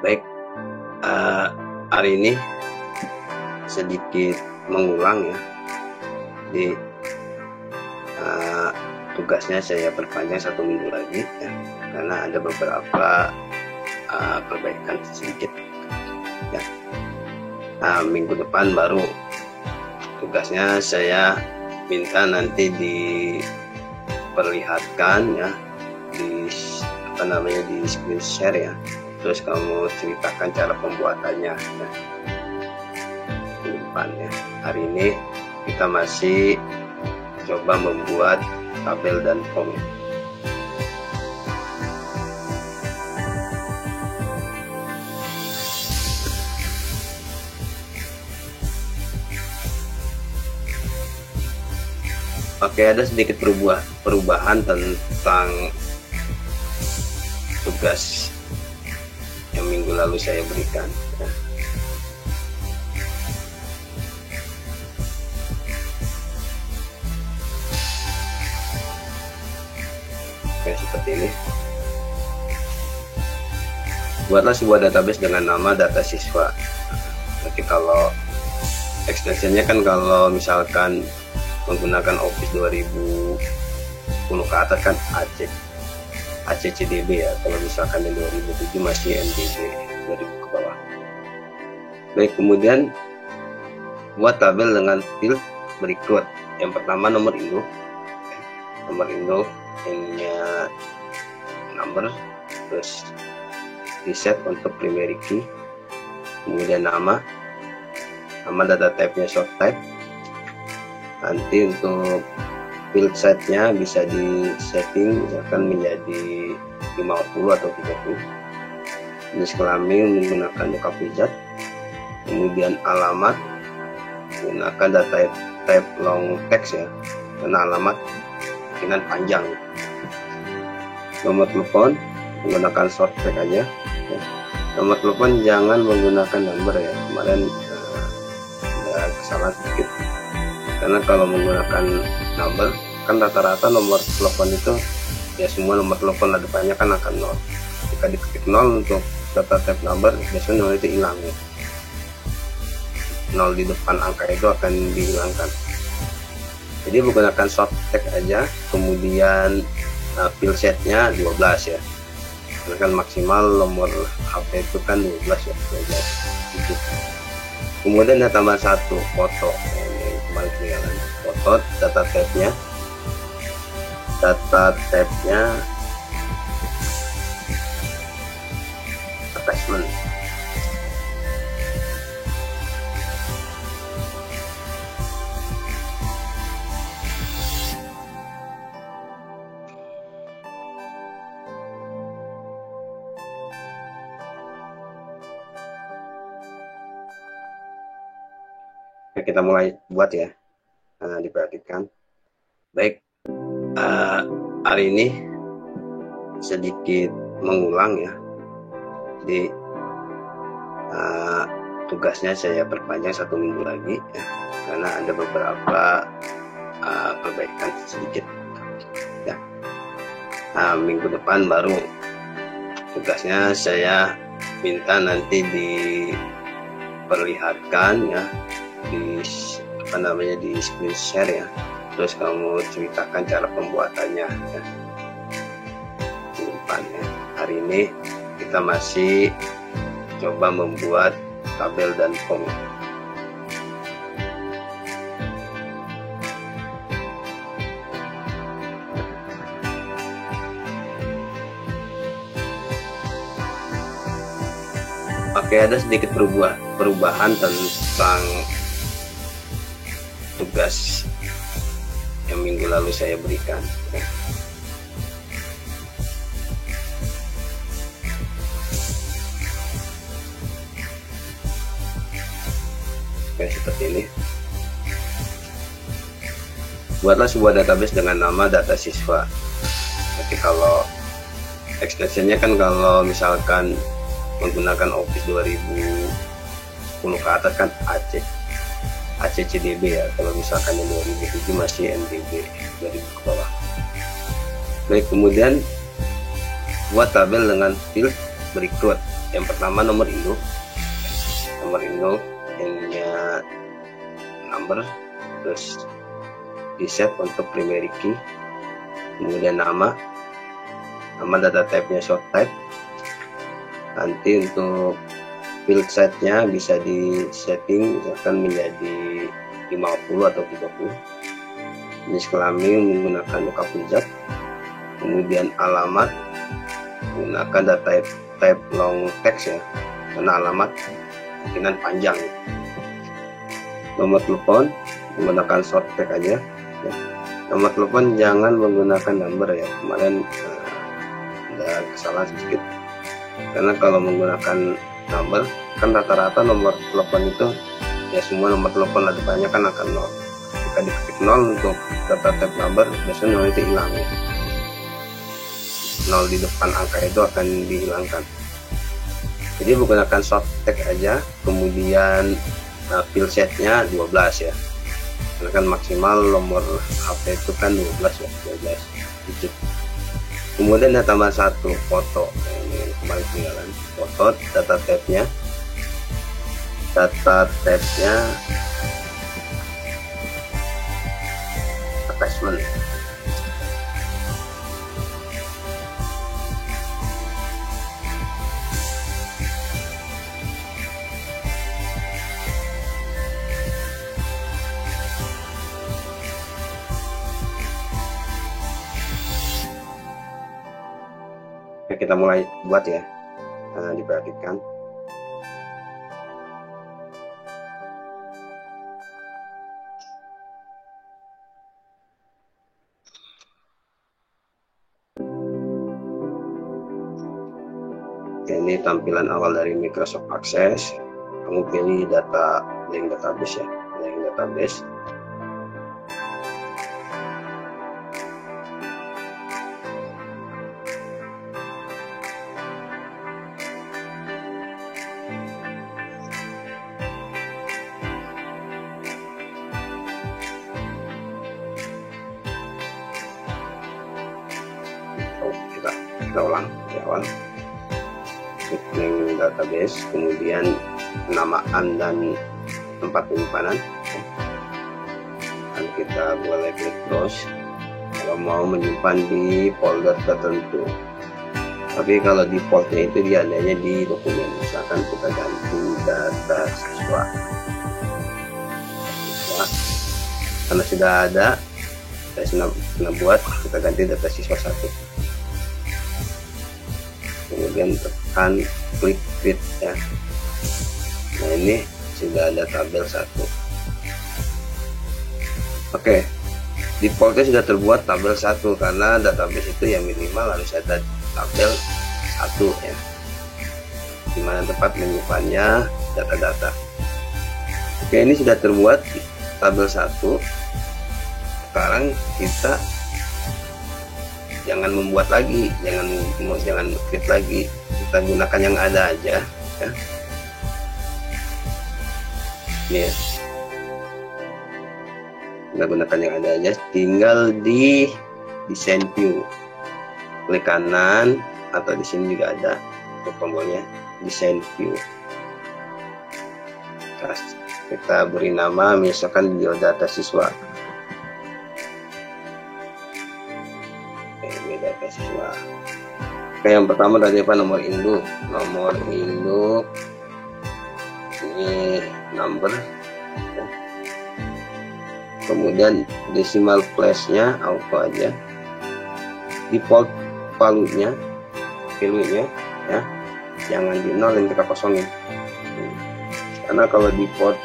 Baik, hari ini sedikit mengulang ya. Jadi tugasnya saya perpanjang 1 minggu lagi ya, karena ada beberapa perbaikan sedikit ya. Minggu depan baru tugasnya saya minta nanti diperlihatkan ya di di screen share ya, terus kamu ceritakan cara pembuatannya ya. Di depan ya. Hari ini kita masih coba membuat tabel dan form. Oke, ada sedikit perubahan tentang tugas yang minggu lalu saya berikan ya. Oke, seperti ini. Buatlah sebuah database dengan nama data siswa. Nanti kalau extensionnya kan kalau misalkan menggunakan Office 2010 ke atas kan ACCDB ya, kalau misalkan yang 2007 masih MDB 2000 ke bawah. Baik, kemudian buat tabel dengan field berikut. Yang pertama nomor induk, ininya number, terus reset untuk primary key, kemudian nama data type-nya short type. Nanti untuk field size-nya bisa di setting misalkan menjadi 50 atau 30. Jenis kelamin menggunakan lookup wizard. Kemudian alamat menggunakan data type long text ya, karena alamat dengan panjang. Nomor telepon menggunakan short text aja ya. Nomor telepon jangan menggunakan number ya, kemarin ada kesalahan sedikit, karena kalau menggunakan number kan rata-rata nomor telepon itu ya, semua nomor telepon ada banyak kan akan 0. Jika diketik 0 untuk data type number, biasanya 0 itu hilang ya. 0 di depan angka itu akan dihilangkan. Jadi menggunakan short text aja. Kemudian field setnya 12 ya, karena kan maksimal nomor HP itu kan 12 ya, 12 gitu. Kemudian ada tambah satu foto, ini kembali kelihatan foto. Data type-nya attachment. Kita mulai buat ya, diperhatikan. Baik, hari ini sedikit mengulang ya. Jadi tugasnya saya perpanjang 1 minggu lagi ya, karena ada beberapa perbaikan sedikit ya. Minggu depan baru tugasnya saya minta nanti diperlihatkan ya di di screen share ya, terus kamu ceritakan cara pembuatannya ya. Di depan ya. Hari ini kita masih coba membuat tabel dan form. Oke, ada sedikit perubahan tentang tugas yang minggu lalu saya berikan ya. Oke, seperti ini. Buatlah sebuah database dengan nama data siswa. Tapi kalau extensionnya kan kalau misalkan menggunakan Office 2010 ke atas kan ACCDB ya, kalau misalkan yang 2007 masih MDB 2000 ke bawah. Baik, kemudian buat tabel dengan field berikut. Yang pertama nomor induk ininya number, terus di set untuk primary key, kemudian nama data type-nya short type. Nanti untuk field size-nya bisa di setting misalkan menjadi 50 atau 30. Jenis kelamin menggunakan lookup wizard, kemudian alamat menggunakan data type long text ya, karena alamat kemungkinan panjang. Nomor telepon menggunakan short text aja ya. Nomor telepon jangan menggunakan number ya, kemarin ada kesalahan sedikit, karena kalau menggunakan number kan rata-rata nomor telepon itu ya semua nomor telepon lah depannya kan akan 0. Jika diketik 0 untuk data type number, biasanya 0 itu hilang ya. 0 di depan angka itu akan dihilangkan. Jadi menggunakan short text aja, kemudian field set-nya 12 ya. Karena kan maksimal nomor HP itu kan 12 ya, 12 digit. Kemudian ada tambah satu foto. Nah, ini kemarin ketinggalan. Foto, data type-nya attachment. Oke, kita mulai buat ya. Diperhatikan. Oke, ini tampilan awal dari Microsoft Access. Kamu pilih data link database ya, link database. Kita ulang di awal. Link database, kemudian penamaan dan tempat penyimpanan. Dan kita boleh klik browse kalau mau menyimpan di folder tertentu. Tapi kalau defaultnya itu dia adanya di dokumen. Misalkan kita ganti data siswa. Karena sudah ada, saya sudah buat, kita ganti data siswa 1. Kemudian tekan klik fit ya. Nah, ini sudah ada tabel 1. Oke, defaultnya sudah terbuat tabel 1 karena database itu yang minimal harus ada tabel 1 ya, dimana tempat menyimpannya data-data. Oke, ini sudah terbuat tabel 1. Sekarang kita jangan membuat lagi, jangan create lagi, kita gunakan yang ada aja ya. Ini ya, kita gunakan yang ada aja, tinggal di design view, klik kanan atau di sini juga ada tombolnya design view. Kita beri nama misalkan biodata siswa. Data siswa. Oke, yang pertama tadi apa? Nomor induk ini number ya. Kemudian decimal place-nya auto aja, default value-nya ya, jangan di 0 yang kita kosongin, karena kalau default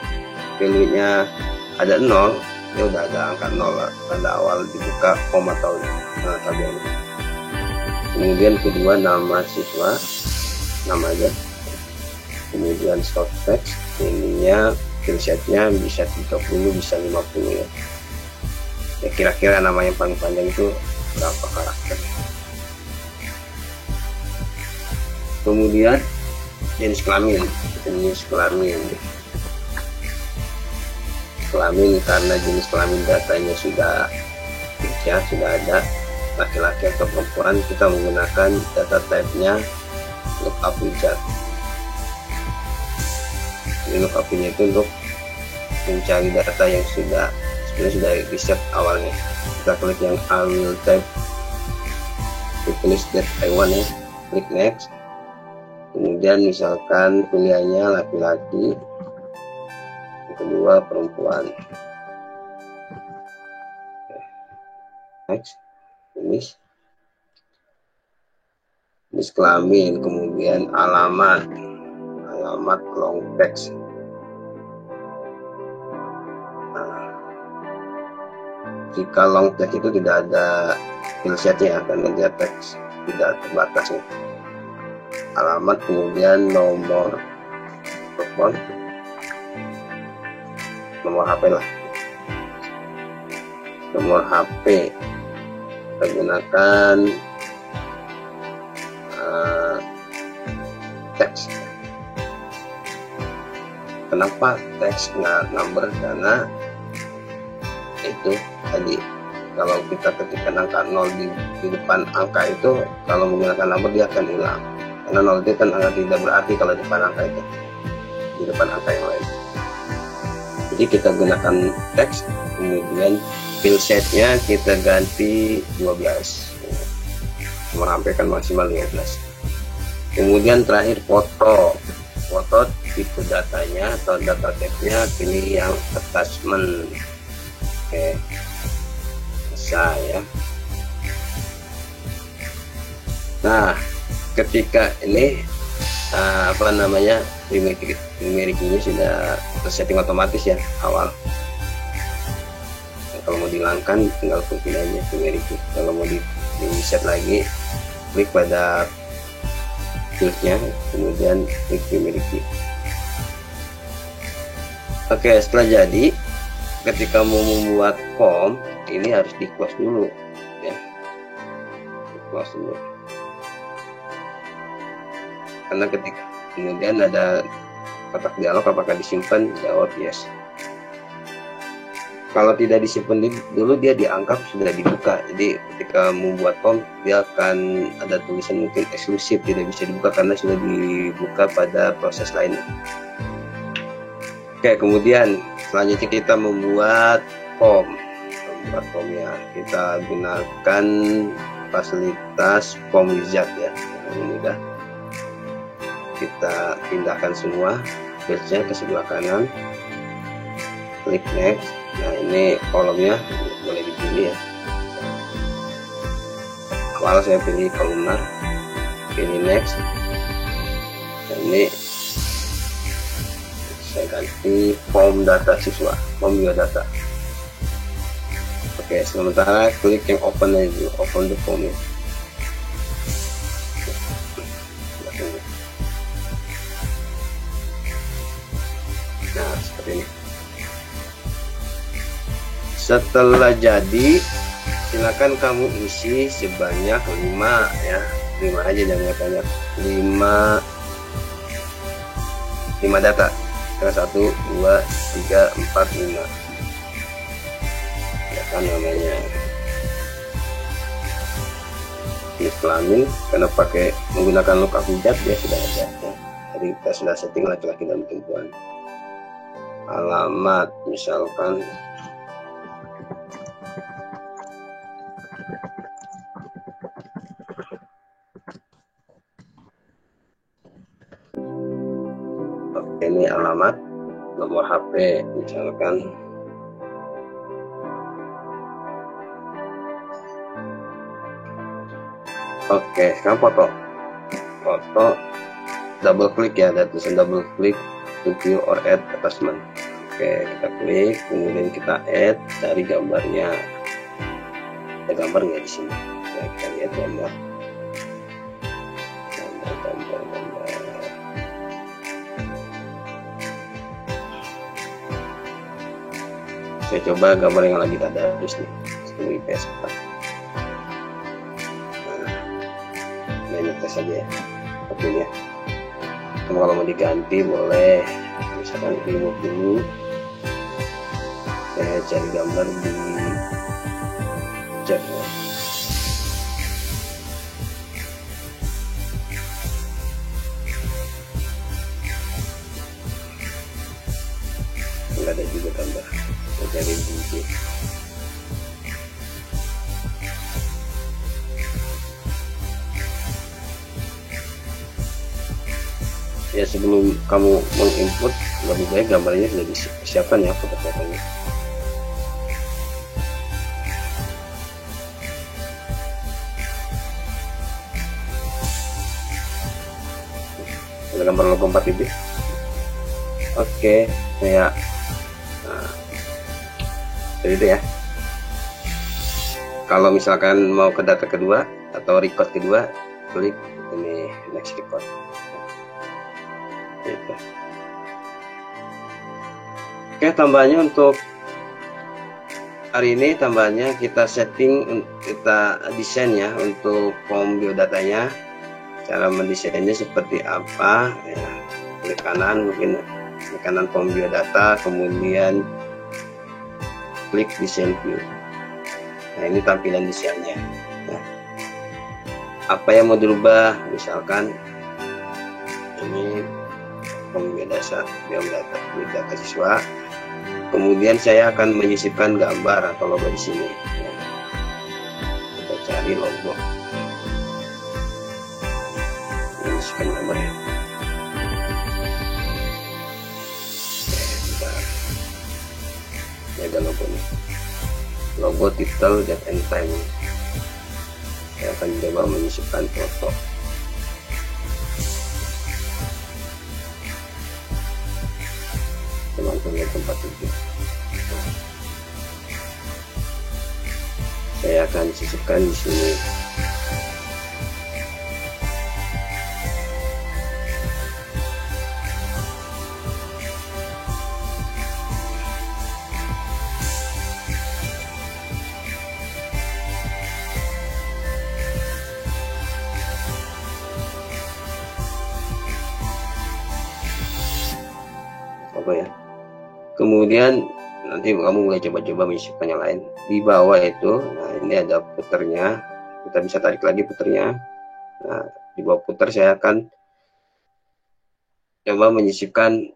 value-nya ada 0 ya udah ada angka 0 pada awal dibuka koma atau tabelnya. Kemudian kedua nama siswa, nama aja. Kemudian short text, ininya field set-nya bisa 30 bisa 50 ya. Ya kira-kira nama yang paling panjang itu berapa karakter. Kemudian jenis kelamin karena jenis kelamin datanya sudah ada laki-laki atau perempuan, kita menggunakan data type-nya lookup wizard Ini lookup ini itu untuk mencari data yang sudah di set awalnya. Kita klik yang I will type list that I want ya, klik next. Kemudian misalkan pilihannya laki-laki, yang kedua perempuan. Next, finish kelamin, kemudian alamat long text. Nah, jika long text itu tidak ada filsetnya karena dia teks tidak terbatas nih. Alamat, kemudian nomor telepon, nomor HP lah, nomor HP kita gunakan teks. Kenapa teks nggak number? Karena itu tadi kalau kita ketikkan angka 0 di depan angka itu, kalau menggunakan number dia akan hilang, karena 0 itu kan angka tidak berarti kalau di depan angka itu, di depan angka yang lain. Jadi kita gunakan teks, kemudian filsetnya kita ganti 12, nomor HP kan maksimal 15. Kemudian terakhir foto tipe datanya atau data type-nya pilih yang attachment. Oke, bisa ya. Nah, ketika ini primary key-nya sudah tersetting otomatis ya awal. Nah, kalau mau dihilangkan tinggal klik aja primary key. Kalau mau di set lagi, klik pada field-nya, kemudian klik primary key. Oke, setelah jadi, ketika mau membuat form ini harus di close dulu ya, di close dulu, karena ketika kemudian ada kotak dialog apakah disimpan, jawab yes. Kalau tidak disimpan dulu dia dianggap sudah dibuka, jadi ketika membuat form dia akan ada tulisan mungkin eksklusif, tidak bisa dibuka karena sudah dibuka pada proses lain. Oke, kemudian selanjutnya kita membuat formnya. Kita gunakan fasilitas form wizard ya, yang mudah. Kita pindahkan semua fields-nya ke sebelah kanan, klik next. Nah, ini kolomnya boleh dipilih ya. Awal saya pilih kolomnar, pilih next. Dan ini saya ganti form data siswa, form biodata. Oke, sementara klik yang open aja, open the form ya. Nah, seperti ini. Setelah jadi, silakan kamu isi sebanyak 5 ya, 5 aja jangan banyak, 5 data. 1, 2, 3, 4, 5 ya kan namanya. Ini kelamin karena pakai menggunakan lookup wizard dia sudah ada ya. Jadi kita sudah setting laki-laki dan perempuan. Alamat misalkan ini alamat, nomor HP misalkan. Oke, sekarang foto double klik ya, ada tulisan double klik to view or add attachment. Oke, kita klik, kemudian kita add, cari gambarnya. Ada gambar nggak di sini? Ya, kita lihat gambar. Saya coba gambar yang lagi tadarus nih, seperti IPS 4. Nah, ini tes aja ya, oke ya. Kalau mau diganti boleh, misalkan remove dulu. Saya cari gambar di chat ya. ya sebelum kamu menginput lebih baik gambarnya sudah disiapkan ya foto-fotonya. Ada gambar logo 4 bibit. Oke, saya jadi itu ya. Kalau misalkan mau ke data kedua atau record kedua, klik ini next record. Gitu. Oke, tambahannya untuk hari ini tambahannya kita setting, kita desain ya untuk form biodatanya. Cara mendesainnya seperti apa ya, klik kanan, mungkin klik kanan form biodata, kemudian klik desain view. Nah, ini tampilan desainnya. Nah, apa yang mau dirubah, misalkan ini form biodata siswa, kemudian saya akan menyisipkan gambar atau logo di sini ya. Kita cari logo, menyisipkan gambar ya. Ini ada logo nih, logo, title, date and time. Saya akan coba menyisipkan foto. Teman-teman lihat tempat itu. Saya akan sisipkan di sini. Ya, kemudian nanti kamu mulai coba-coba menyisipkan yang lain di bawah itu. Nah, ini ada puternya, kita bisa tarik lagi puternya. Nah, di bawah puter saya akan coba menyisipkan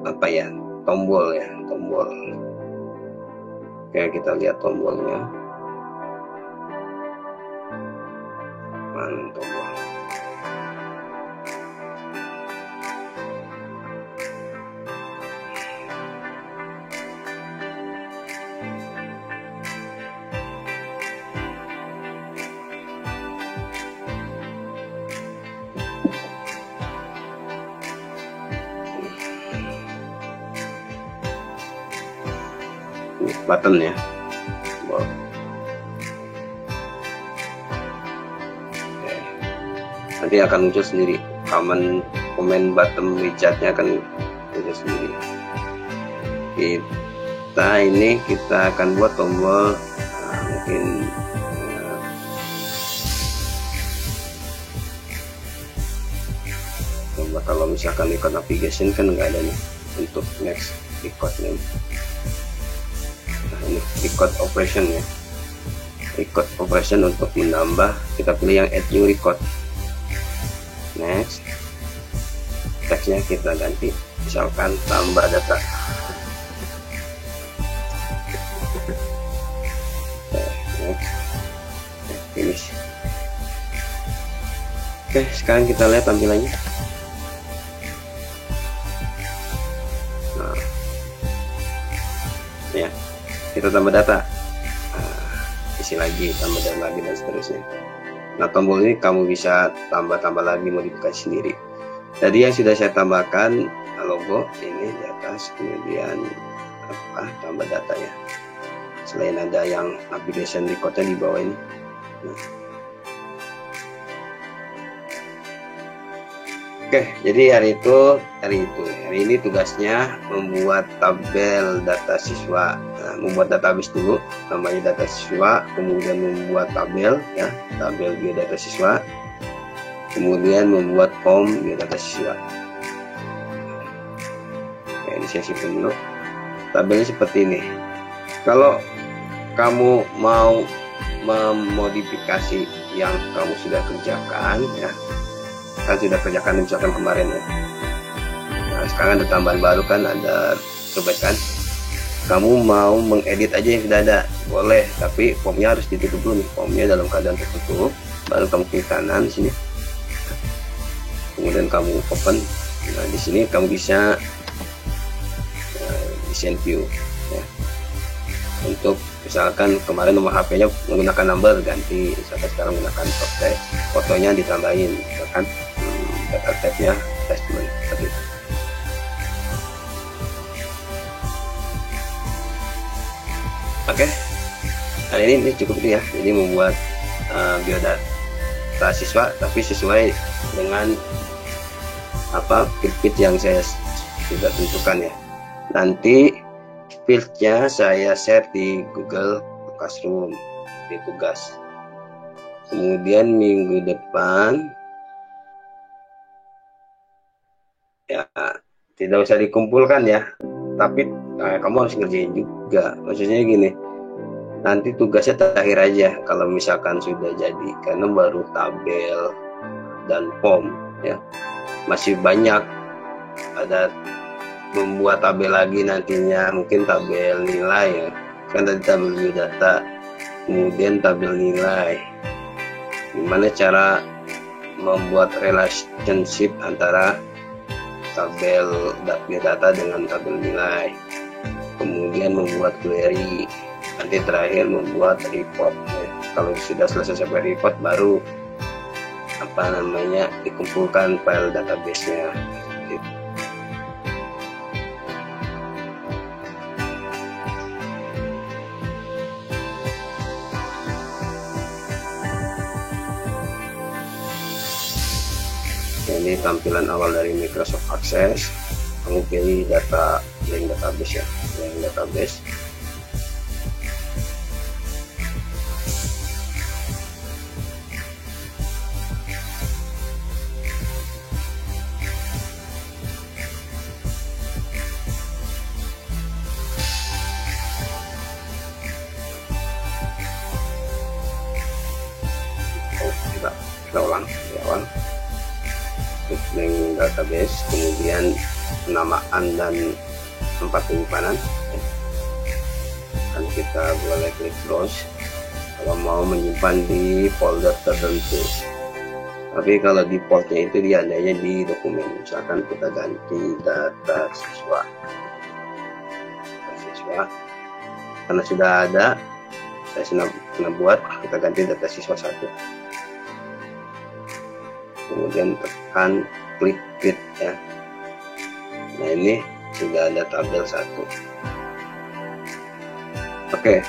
apa ya, tombol ya, tombol. Oke, kita lihat tombolnya. Mana tombol? Button ya. Wow. Oke. Nanti akan muncul sendiri, komen button widgetnya akan muncul sendiri. Kita akan buat tombol, mungkin kalau misalkan record navigation kan nggak ada nih untuk next record name. Ini record operation ya, record operation untuk menambah, kita pilih yang add new record. Next, teksnya kita ganti, misalkan tambah data. Next, finish. Oke, sekarang kita lihat tampilannya. Nah, ya, kita tambah data, isi lagi, tambah dan lagi dan seterusnya. Nah, tombol ini kamu bisa tambah lagi, modifikasi sendiri. Tadi yang sudah saya tambahkan logo ini di atas, kemudian tambah data ya. Selain ada yang navigation recordnya di bawah ini. Nah. Oke, jadi hari ini tugasnya membuat tabel data siswa. Nah, membuat database dulu, namanya data siswa, kemudian membuat tabel ya, tabel biodata siswa, kemudian membuat form biodata siswa. Oke, ini saya simpan dulu. Tabelnya seperti ini. Kalau kamu mau memodifikasi yang kamu sudah kerjakan ya, kan sudah kerjakan misalkan kemarin ya. Nah, sekarang ada tambahan baru kan, ada coba kan. Kamu mau mengedit aja yang sudah ada, boleh, tapi formnya harus ditutup dulu nih. Formnya dalam keadaan tertutup, baru kamu klik kanan di sini. kemudian kamu open. Nah, di sini kamu bisa desain view ya. Untuk misalkan kemarin nomor HP-nya menggunakan number, ganti misalkan sekarang menggunakan software, fotonya ditambahin, misalkan data type-nya attachment seperti itu. Oke, hari ini cukup itu ya. Jadi membuat biodata siswa tapi sesuai dengan field yang saya sudah tentukan ya. Nanti fieldnya saya share di Google Classroom di tugas. Kemudian minggu depan ya tidak usah dikumpulkan ya, tapi kamu harus ngerjain juga. Maksudnya gini, nanti tugasnya terakhir aja kalau misalkan sudah jadi, karena baru tabel dan form ya, masih banyak ada membuat tabel lagi nantinya, mungkin tabel nilai ya, kan tadi tabel biodata, kemudian tabel nilai, gimana cara membuat relationship antara tabel biodata dengan tabel nilai, kemudian membuat query, nanti terakhir membuat report ya. Kalau sudah selesai sampai report baru dikumpulkan file database-nya gitu. Ini tampilan awal dari Microsoft Access. Kamu pilih data link database ya, link database. Kita ulang di awal. Link database, kemudian penamaan dan tempat penyimpanan. Dan kita boleh klik browse kalau mau menyimpan di folder tertentu. Tapi kalau defaultnya itu dia adanya di dokumen. Misalkan kita ganti data siswa, karena sudah ada, saya sudah buat, kita ganti data siswa 1. Kemudian tekan klik fit ya. Nah, ini sudah ada tabel 1. Oke,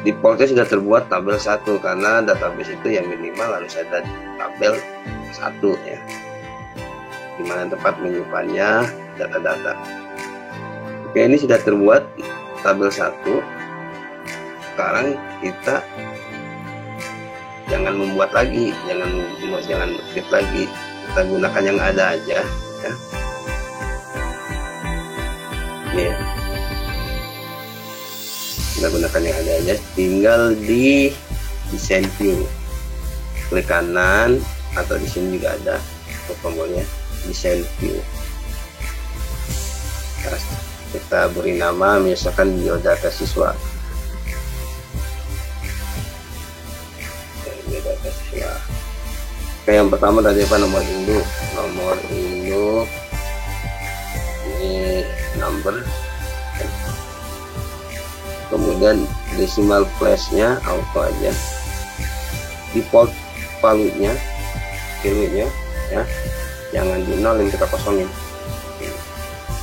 defaultnya sudah terbuat tabel 1 karena database itu yang minimal harus ada tabel 1 ya, dimana tempat menyimpannya data-data. Oke, ini sudah terbuat tabel 1. Sekarang kita jangan membuat lagi, jangan fit lagi, kita gunakan yang ada aja ya. Ini ya, kita gunakan yang ada aja, tinggal di desain view, klik kanan, atau di sini juga ada tombolnya desain view. Nah, kita beri nama misalkan biodata siswa. Oke, yang pertama tadi nomor induk ini number, kemudian decimal place-nya auto aja, default value-nya ya, jangan di 0 yang kita kosongin,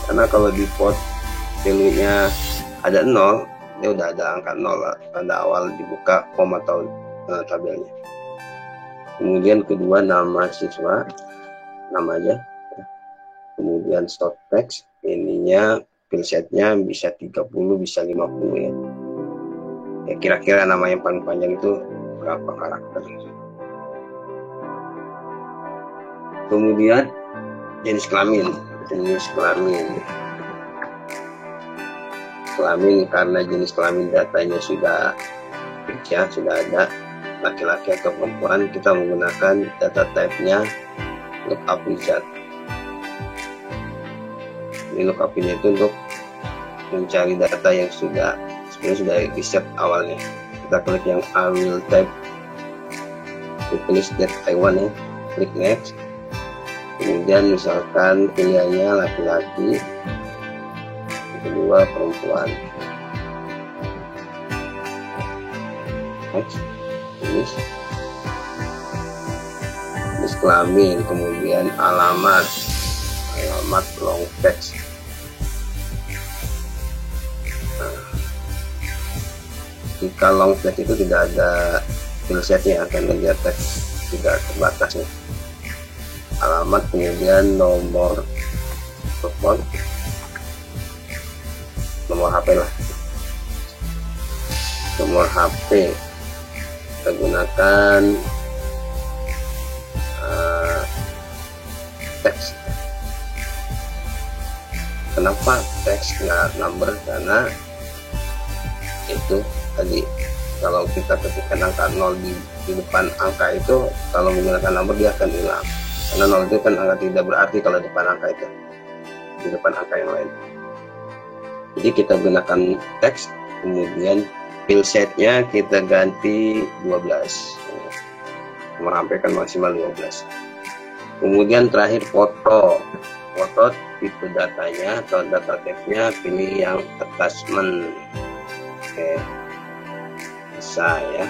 karena kalau default value-nya ada 0, ini udah ada angka 0 tanda awal dibuka form atau tabelnya. Kemudian kedua nama siswa, nama aja ya. Kemudian short text, ininya fill setnya bisa 30 bisa 50 ya. Ya kira-kira nama yang paling panjang itu berapa karakter. Kemudian jenis kelamin karena jenis kelamin datanya sudah ada, laki-laki atau perempuan, kita menggunakan data type-nya lookup wizard. Ini lookup-nya itu untuk mencari data yang sebenarnya sudah di-set awalnya. Kita klik yang I will type to finish that I want ya, klik next, kemudian kemudian misalkan pilihannya laki-laki, kedua perempuan. Next, jenis kelamin, kemudian alamat long text. Nah, jika long text itu tidak ada filsetnya, akan dia teks tidak terbatas nih. Alamat, kemudian nomor telepon, nomor HP lah, nomor HP. Kita gunakan teks. Kenapa teks nggak number? Karena itu tadi, kalau kita ketikkan angka 0 di depan angka itu, kalau menggunakan number dia akan hilang, karena 0 itu kan angka tidak berarti kalau depan angka itu, di depan angka yang lain. Jadi kita gunakan teks, kemudian filsetnya kita ganti 12, nomor HP kan maksimal 12. Kemudian terakhir foto tipe datanya atau data type-nya pilih yang attachment. Oke, bisa ya.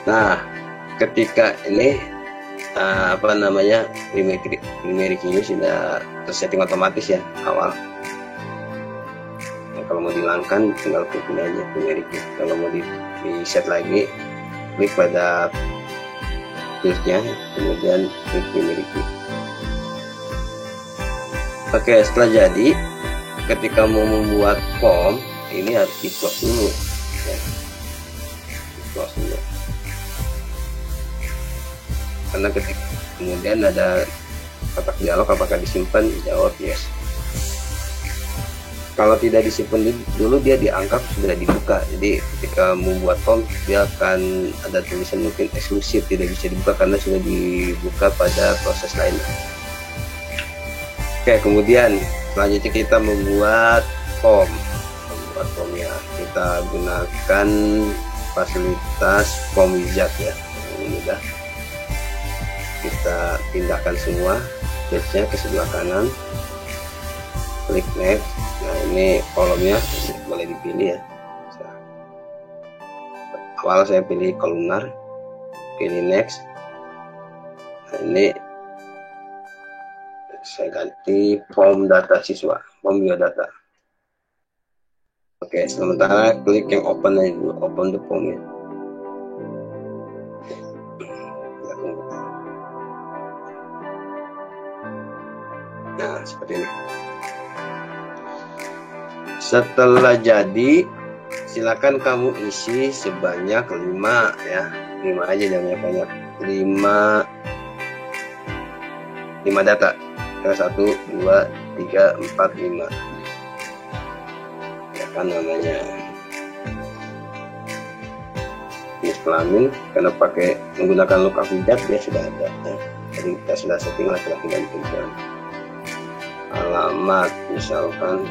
Nah, ketika ini primary key-nya sudah tersetting otomatis ya awal. Nah, kalau mau dihilangkan tinggal klik ini aja primary key. Kalau mau di set lagi, klik pada kliknya, kemudian klik primary key. Oke, setelah jadi, ketika mau membuat form ini harus di close dulu ya. Di close dulu, karena ketika kemudian ada kotak dialog apakah disimpan, jawab yes. Kalau tidak disimpan dulu, dia dianggap sudah dibuka. Jadi ketika membuat form dia akan ada tulisan mungkin eksklusif, tidak bisa dibuka karena sudah dibuka pada proses lain. Oke, kemudian selanjutnya kita membuat form. Formnya kita gunakan fasilitas form wizard ya, ini mudah. Kita pindahkan semua page-nya ke sebelah kanan, klik next. Nah, ini kolomnya boleh dipilih ya. Awal saya pilih kolumnar, pilih next. Nah, ini saya ganti form data siswa, form biodata. Oke, sementara klik yang open aja dulu, open the form ya. Nah, seperti ini. Setelah jadi, silakan kamu isi sebanyak 5 ya, 5 aja, jangan banyak. 5 data. 1, 2, 3, 4, 5. Ya kan namanya jenis kelamin, karena pakai menggunakan lookup wizard dia sudah ada ya. Jadi kita sudah setting laki-laki dan perempuan. Alamat misalkan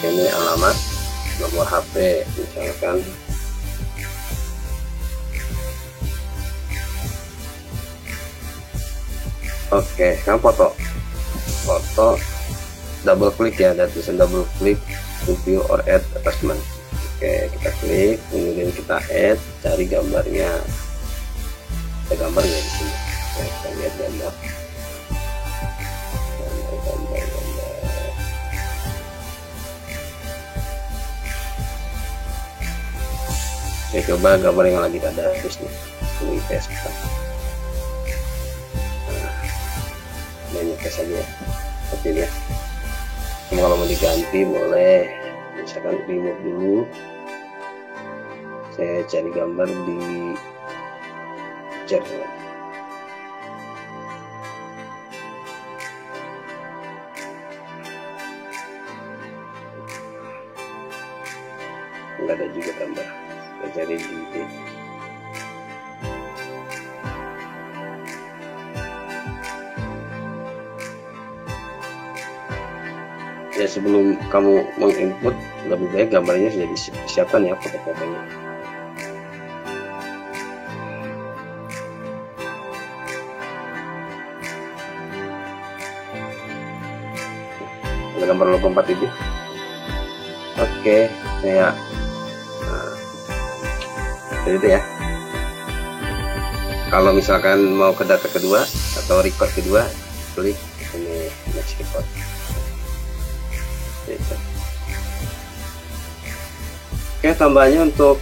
ini alamat, nomor HP misalkan. Oke, sekarang foto double klik ya, ada tulisan double klik to view or add attachment. Oke, kita klik, kemudian kita add, cari gambarnya. Ada gambarnya di sini. Kita lihat gambar. Saya coba gambar yang lagi ada terus nih, ini tes. Nah, ini tes aja, seperti ini ya. Kalau mau diganti boleh, misalkan remove dulu. Saya cari gambar di chat. Enggak ada juga gambar. Saya cari di ya sebelum kamu menginput lebih baik gambarnya sudah disiapkan ya, foto-fotonya. Ada gambar logo 47. Oke, saya jadi itu ya. Kalau misalkan mau ke data kedua atau record kedua, klik ini next record. Oke, tambahnya untuk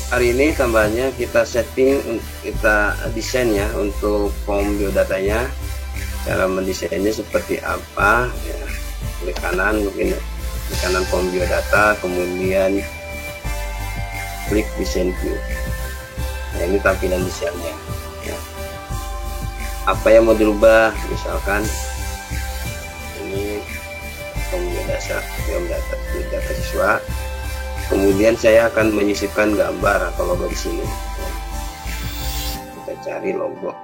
hari ini tambahnya kita setting, kita desain ya untuk form biodatanya. Cara mendesainnya seperti apa ya, klik kanan, mungkin di kanan form biodata, kemudian klik desain view. Nah, ini tampilan desainnya ya. Apa yang mau dirubah, misalkan ini form biodata siswa, kemudian saya akan menyisipkan gambar atau logo di sini. Kita cari logo,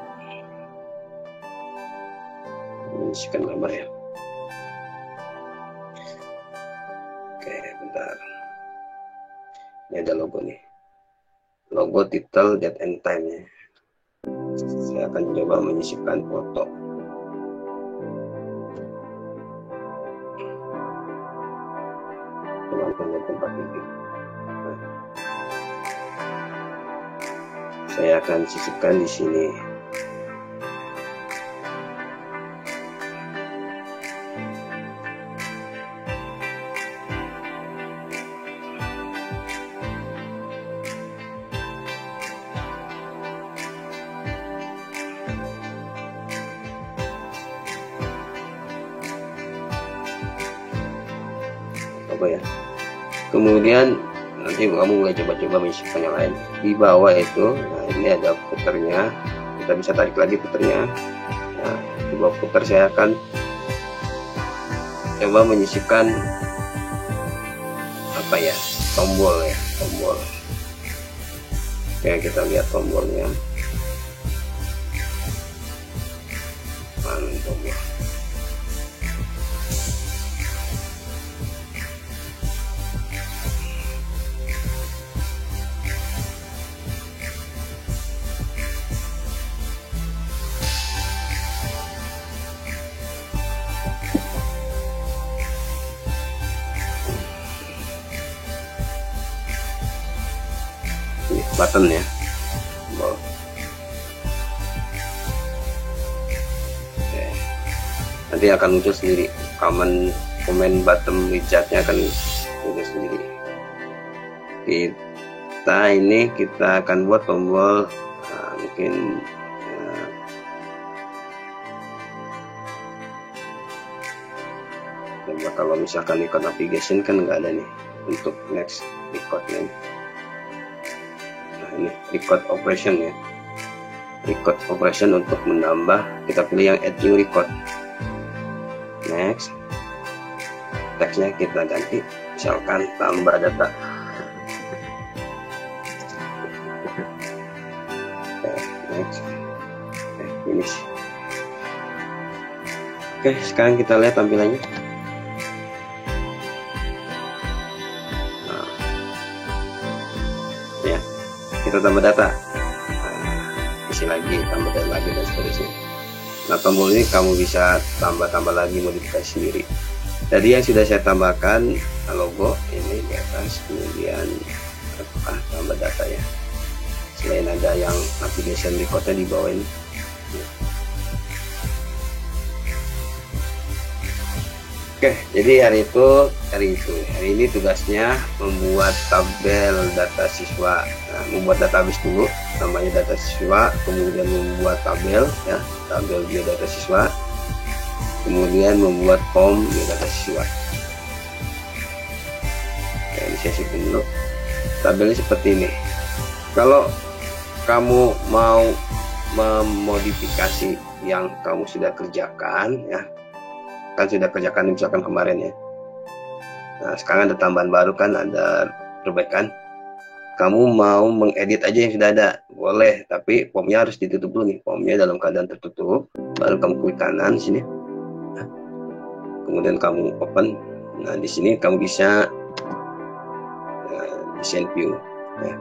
menyisipkan gambar ya. Oke, bentar, ini ada logo nih, logo, title, date and time ya. Saya akan coba menyisipkan foto. Saya akan sisipkan di sini. Ya, kemudian nanti kamu mulai coba-coba menyisipkan yang lain. Di bawah itu, nah ini ada footernya, kita bisa tarik lagi footernya. Nah, di bawah footer saya akan coba menyisipkan apa ya, tombol ya, tombol. Oke, kita lihat tombolnya. Mantap ya. Button ya. Oke. Nanti akan muncul sendiri, comment button widgetnya akan muncul sendiri. Kita akan buat tombol mungkin kalau misalkan record navigation kan nggak ada nih untuk next recordnya. Ini record operation ya, record operation untuk menambah, kita pilih yang add new record. Next, teksnya kita ganti, misalkan tambah data. Next, finish. Oke, sekarang kita lihat tampilannya. Kita tambah data, isi lagi, tambah data lagi, dan seterusnya. Nah, tombol ini kamu bisa tambah lagi, modifikasi sendiri. Jadi yang sudah saya tambahkan logo ini di atas, kemudian tambah data ya. Selain ada yang navigation recordnya di bawah ini. Oke, jadi hari ini tugasnya membuat tabel data siswa. Nah, membuat database dulu, namanya data siswa, kemudian membuat tabel ya, tabel biodata siswa, kemudian membuat form biodata siswa. Oke, ini saya simpan dulu. Tabelnya seperti ini. Kalau kamu mau memodifikasi yang kamu sudah kerjakan ya, kan sudah kerjakan misalkan kemarin ya. Nah, sekarang ada tambahan baru kan, ada perbaikan. Kamu mau mengedit aja yang sudah ada, boleh, tapi formnya harus ditutup dulu nih. Formnya dalam keadaan tertutup, baru kamu klik kanan sini. Nah, kemudian kamu open. Nah, di sini kamu bisa desain view ya.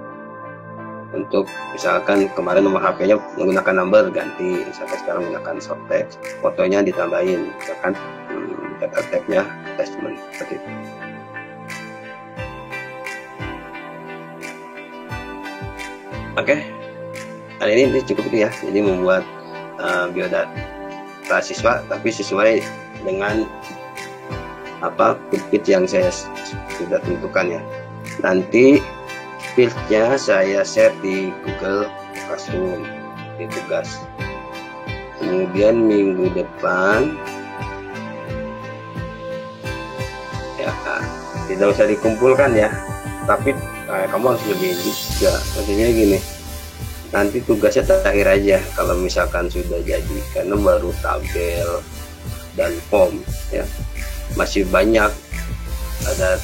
Untuk misalkan kemarin nomor HP-nya menggunakan number, ganti misalkan sekarang menggunakan soft text, fotonya ditambahin misalkan data tag-nya attachment seperti itu. Oke, hari ini cukup itu ya. Jadi membuat biodata siswa tapi sesuai dengan pulpit yang saya sudah tentukan ya. Nanti fieldnya saya share di Google Classroom di tugas. Kemudian minggu depan ya tidak usah dikumpulkan ya, tapi kamu harus lebih juga. Maksudnya gini, nanti tugasnya terakhir aja kalau misalkan sudah jadi, karena baru tabel dan form ya, masih banyak. Ada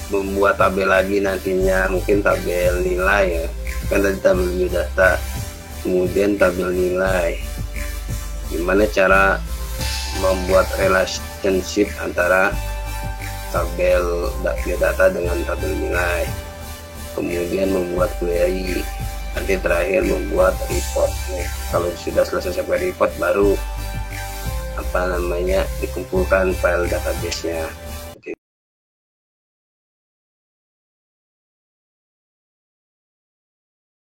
membuat tabel lagi nantinya, mungkin tabel nilai ya, kan tadi tabel biodata, kemudian tabel nilai, gimana cara membuat relationship antara tabel biodata dengan tabel nilai, kemudian membuat query, nanti terakhir membuat report nih. Kalau sudah selesai sampai report baru dikumpulkan file database-nya.